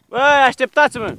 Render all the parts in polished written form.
Băi, așteptați-mă!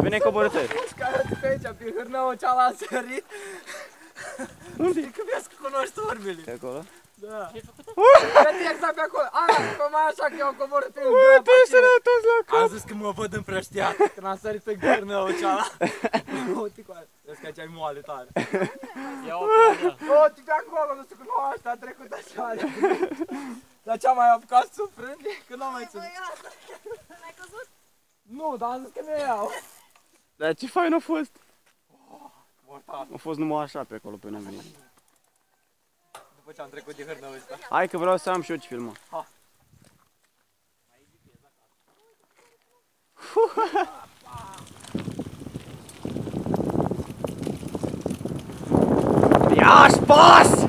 Vine coborâtă. Scară-te pe aici, pe hârnău ceala a sărit. Unde? Că vezi că cunoști turbele. Pe acolo? Da. Ce-ai făcut? Vezi exact pe acolo. Pe mai așa că eu am coborât pe hârnău. Peștele a toți la cap. Am zis că mă văd împrăștiat când am sărit pe hârnău ceala. Uite cu aia. Vezi că aici ai moale tare. Ia o plădă. Uite pe acolo, nu știu cum o asta a trecut așa. Dar ce-am mai apucat să frânge? Că n-am mai ținut. N-ai căzut? Nu, dar am zis că mi-o iau. Dar ce fain a fost? Mortal. A fost numai așa pe acolo pe mine. După ce am trecut de hârnău ăsta. Hai că vreau să am și eu ce filmă. Ha. Ia-și pas!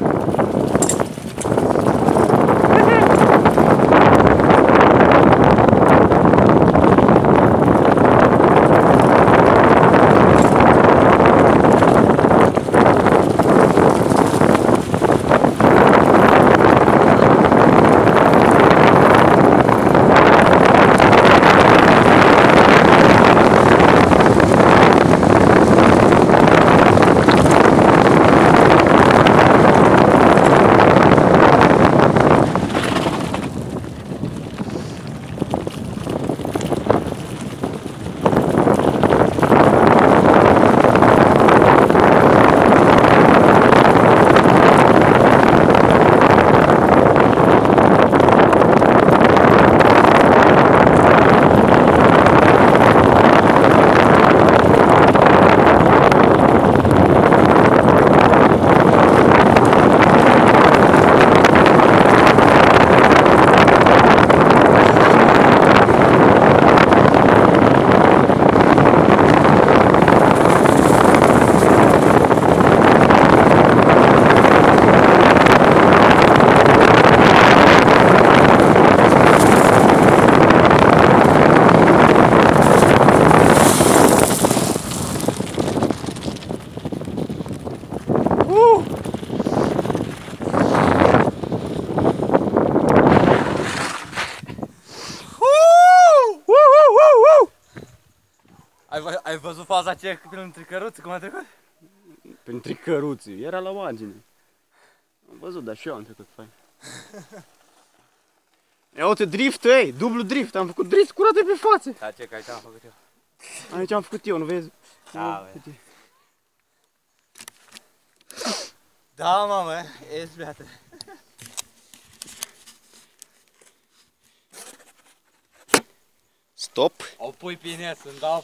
Ai văzut faza aceea printre căruțe, cum a trecut? Printre căruții, era la margine. Am văzut, dar și eu am trecut fain. Ia uite driftul, ei, dublu drift, am făcut drift curate pe față. Da, ce că aici am făcut eu. Aici am făcut eu, nu vezi? Da, vezi. Da, mamă, ești beată. Stop. O pui pe net, să-mi dau